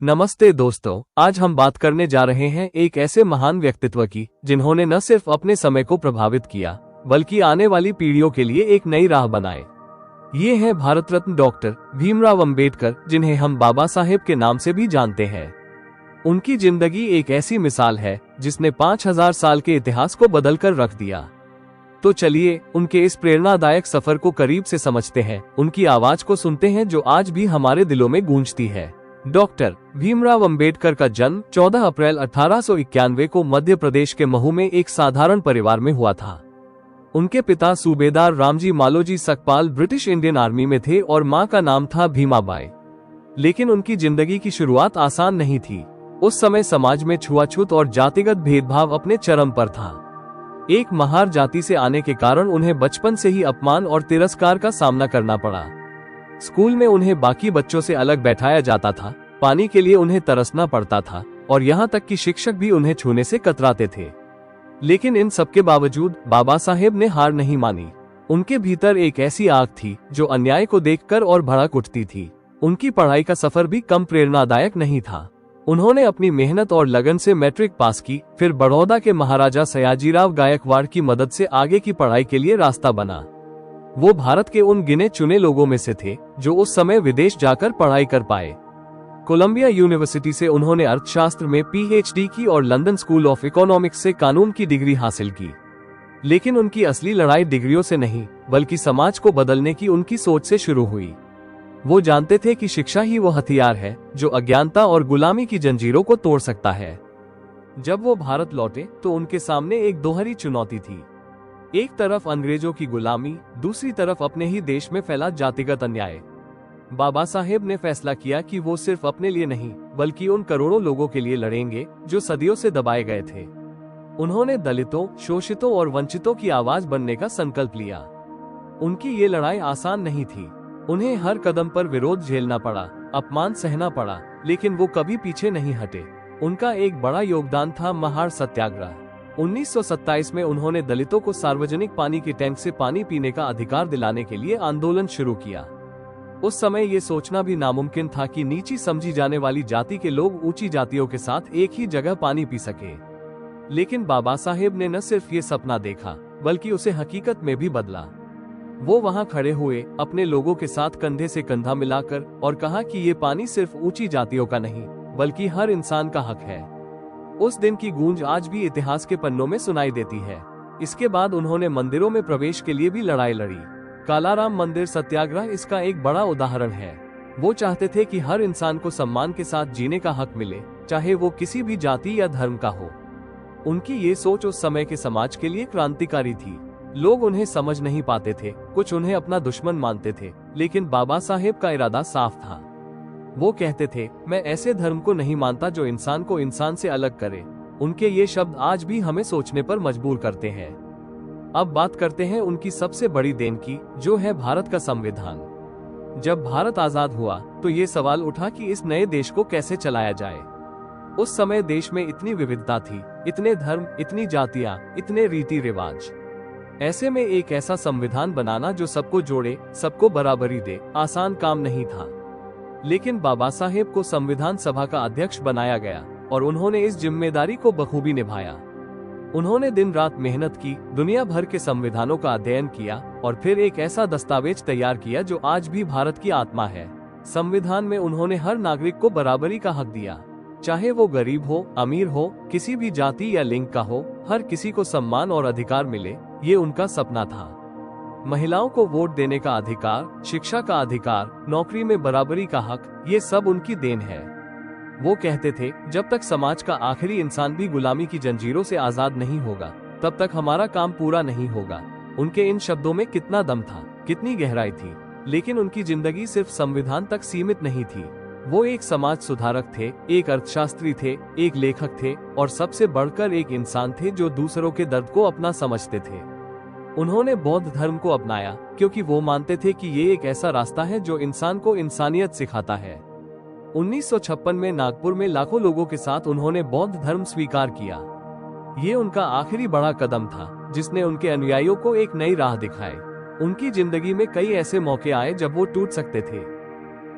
नमस्ते दोस्तों, आज हम बात करने जा रहे हैं एक ऐसे महान व्यक्तित्व की जिन्होंने न सिर्फ अपने समय को प्रभावित किया बल्कि आने वाली पीढ़ियों के लिए एक नई राह बनाए। ये हैं भारत रत्न डॉक्टर भीमराव अंबेडकर, जिन्हें हम बाबा साहेब के नाम से भी जानते हैं। उनकी जिंदगी एक ऐसी मिसाल है जिसने 5000 साल के इतिहास को बदलकर रख दिया। तो चलिए उनके इस प्रेरणादायक सफर को करीब से समझते हैं, उनकी आवाज को सुनते हैं जो आज भी हमारे दिलों में गूंजती है। डॉक्टर भीमराव अंबेडकर का जन्म 14 अप्रैल 1891 को मध्य प्रदेश के महू में एक साधारण परिवार में हुआ था। उनके पिता सूबेदार Ramji Maloji Sakpal British Indian army में थे और मां का नाम था भीमाबाई। लेकिन उनकी जिंदगी की शुरुआत आसान नहीं थी। उस समय समाज में छुआछूत और जातिगत भेदभाव अपने चरम पर था। एक महार जाति से आने के कारण उन्हें बचपन से ही अपमान और तिरस्कार का सामना करना पड़ा। स्कूल में उन्हें बाकी बच्चों से अलग बैठाया जाता था, पानी के लिए उन्हें तरसना पड़ता था और यहाँ तक कि शिक्षक भी उन्हें छूने से कतराते थे। लेकिन इन सबके बावजूद बाबा साहेब ने हार नहीं मानी। उनके भीतर एक ऐसी आग थी जो अन्याय को देखकर और भड़क उठती थी। उनकी पढ़ाई का सफर भी कम प्रेरणादायक नहीं था। उन्होंने अपनी मेहनत और लगन से मैट्रिक पास की, फिर बड़ौदा के महाराजा सयाजीराव गायकवाड़ की मदद से आगे की पढ़ाई के लिए रास्ता बना। वो भारत के उन गिने चुने लोगों में से थे जो उस समय विदेश जाकर पढ़ाई कर पाए। कोलंबिया यूनिवर्सिटी से उन्होंने अर्थशास्त्र में पीएचडी की और लंदन स्कूल ऑफ इकोनॉमिक्स से कानून की डिग्री हासिल की। लेकिन उनकी असली लड़ाई डिग्रियों से नहीं बल्कि समाज को बदलने की उनकी सोच से शुरू हुई। वो जानते थे कि शिक्षा ही वो हथियार है जो अज्ञानता और गुलामी की जंजीरों को तोड़ सकता है। जब वो भारत लौटे तो उनके सामने एक दोहरी चुनौती थी। एक तरफ अंग्रेजों की गुलामी, दूसरी तरफ अपने ही देश में फैला जातिगत अन्याय। बाबा साहेब ने फैसला किया कि वो सिर्फ अपने लिए नहीं बल्कि उन करोड़ों लोगों के लिए लड़ेंगे जो सदियों से दबाए गए थे। उन्होंने दलितों, शोषितों और वंचितों की आवाज बनने का संकल्प लिया। उनकी ये लड़ाई आसान नहीं थी। उन्हें हर कदम पर विरोध झेलना पड़ा, अपमान सहना पड़ा, लेकिन वो कभी पीछे नहीं हटे। उनका एक बड़ा योगदान था महार सत्याग्रह। 1927 में उन्होंने दलितों को सार्वजनिक पानी की टैंक से पानी पीने का अधिकार दिलाने के लिए आंदोलन शुरू किया। उस समय ये सोचना भी नामुमकिन था कि नीची समझी जाने वाली जाति के लोग ऊंची जातियों के साथ एक ही जगह पानी पी सके। लेकिन बाबा साहेब ने न सिर्फ ये सपना देखा बल्कि उसे हकीकत में भी बदला। वो वहाँ खड़े हुए अपने लोगों के साथ कंधे से कंधा मिलाकर और कहा कि ये पानी सिर्फ ऊंची जातियों का नहीं बल्कि हर इंसान का हक है। उस दिन की गूंज आज भी इतिहास के पन्नों में सुनाई देती है। इसके बाद उन्होंने मंदिरों में प्रवेश के लिए भी लड़ाई लड़ी। कालाराम मंदिर सत्याग्रह इसका एक बड़ा उदाहरण है। वो चाहते थे कि हर इंसान को सम्मान के साथ जीने का हक मिले, चाहे वो किसी भी जाति या धर्म का हो। उनकी ये सोच उस समय के समाज के लिए क्रांतिकारी थी। लोग उन्हें समझ नहीं पाते थे, कुछ उन्हें अपना दुश्मन मानते थे, लेकिन बाबा साहेब का इरादा साफ था। वो कहते थे, मैं ऐसे धर्म को नहीं मानता जो इंसान को इंसान से अलग करे। उनके ये शब्द आज भी हमें सोचने पर मजबूर करते हैं। अब बात करते हैं उनकी सबसे बड़ी देन की, जो है भारत का संविधान। जब भारत आजाद हुआ तो ये सवाल उठा कि इस नए देश को कैसे चलाया जाए। उस समय देश में इतनी विविधता थी, इतने धर्म, इतनी जातियां, इतने रीति रिवाज। ऐसे में एक ऐसा संविधान बनाना जो सबको जोड़े, सबको बराबरी दे, आसान काम नहीं था। लेकिन बाबा साहेब को संविधान सभा का अध्यक्ष बनाया गया और उन्होंने इस जिम्मेदारी को बखूबी निभाया। उन्होंने दिन रात मेहनत की, दुनिया भर के संविधानों का अध्ययन किया और फिर एक ऐसा दस्तावेज तैयार किया जो आज भी भारत की आत्मा है। संविधान में उन्होंने हर नागरिक को बराबरी का हक दिया, चाहे वो गरीब हो, अमीर हो, किसी भी जाति या लिंग का हो, हर किसी को सम्मान और अधिकार मिले, ये उनका सपना था। महिलाओं को वोट देने का अधिकार, शिक्षा का अधिकार, नौकरी में बराबरी का हक, ये सब उनकी देन है। वो कहते थे, जब तक समाज का आखिरी इंसान भी गुलामी की जंजीरों से आजाद नहीं होगा, तब तक हमारा काम पूरा नहीं होगा। उनके इन शब्दों में कितना दम था, कितनी गहराई थी। लेकिन उनकी जिंदगी सिर्फ संविधान तक सीमित नहीं थी। वो एक समाज सुधारक थे, एक अर्थशास्त्री थे, एक लेखक थे और सबसे बढ़कर एक इंसान थे जो दूसरों के दर्द को अपना समझते थे। उन्होंने बौद्ध धर्म को अपनाया क्योंकि वो मानते थे कि ये एक ऐसा रास्ता है जो इंसान को इंसानियत सिखाता है। 1956 में नागपुर में लाखों लोगों के साथ उन्होंने बौद्ध धर्म स्वीकार किया। ये उनका आखिरी बड़ा कदम था जिसने उनके अनुयायियों को एक नई राह दिखाई। उनकी जिंदगी में कई ऐसे मौके आए जब वो टूट सकते थे,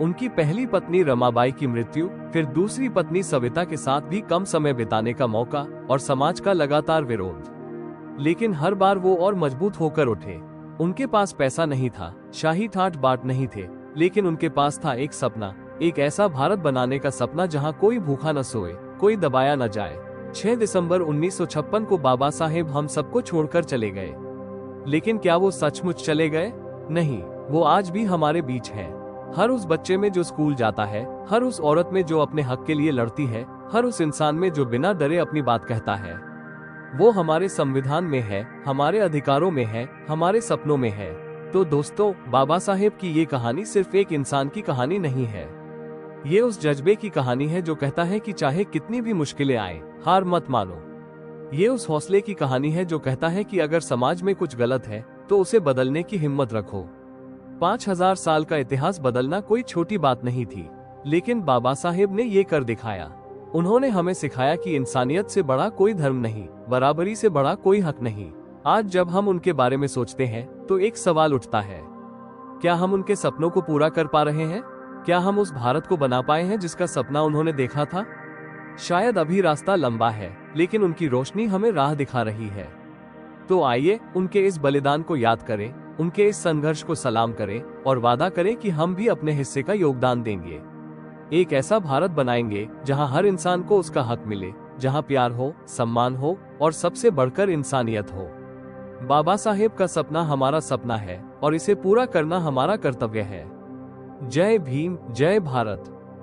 उनकी पहली पत्नी रमाबाई की मृत्यु, फिर दूसरी पत्नी सविता के साथ भी कम समय बिताने का मौका और समाज का लगातार विरोध। लेकिन हर बार वो और मजबूत होकर उठे। उनके पास पैसा नहीं था, शाही ठाट बाट नहीं थे, लेकिन उनके पास था एक सपना, एक ऐसा भारत बनाने का सपना जहां कोई भूखा न सोए, कोई दबाया न जाए। 6 दिसंबर 1956 को बाबा साहेब हम सबको छोड़कर चले गए। लेकिन क्या वो सचमुच चले गए? नहीं, वो आज भी हमारे बीच हैं। हर उस बच्चे में जो स्कूल जाता है, हर उस औरत में जो अपने हक के लिए लड़ती है, हर उस इंसान में जो बिना डरे अपनी बात कहता है। वो हमारे संविधान में है, हमारे अधिकारों में है, हमारे सपनों में है। तो दोस्तों, बाबा साहेब की ये कहानी सिर्फ एक इंसान की कहानी नहीं है। ये उस जज्बे की कहानी है जो कहता है कि चाहे कितनी भी मुश्किलें आए, हार मत मानो। ये उस हौसले की कहानी है जो कहता है कि अगर समाज में कुछ गलत है तो उसे बदलने की हिम्मत रखो। 5000 साल का इतिहास बदलना कोई छोटी बात नहीं थी, लेकिन बाबा साहेब ने ये कर दिखाया। उन्होंने हमें सिखाया कि इंसानियत से बड़ा कोई धर्म नहीं, बराबरी से बड़ा कोई हक नहीं। आज जब हम उनके बारे में सोचते हैं तो एक सवाल उठता है, क्या हम उनके सपनों को पूरा कर पा रहे हैं? क्या हम उस भारत को बना पाए हैं जिसका सपना उन्होंने देखा था? शायद अभी रास्ता लंबा है, लेकिन उनकी रोशनी हमें राह दिखा रही है। तो आइए उनके इस बलिदान को याद करें, उनके इस संघर्ष को सलाम करें और वादा करें कि हम भी अपने हिस्से का योगदान देंगे। एक ऐसा भारत बनाएंगे जहां हर इंसान को उसका हक मिले, जहां प्यार हो, सम्मान हो और सबसे बढ़कर इंसानियत हो। बाबा साहेब का सपना हमारा सपना है और इसे पूरा करना हमारा कर्तव्य है। जय भीम, जय भारत।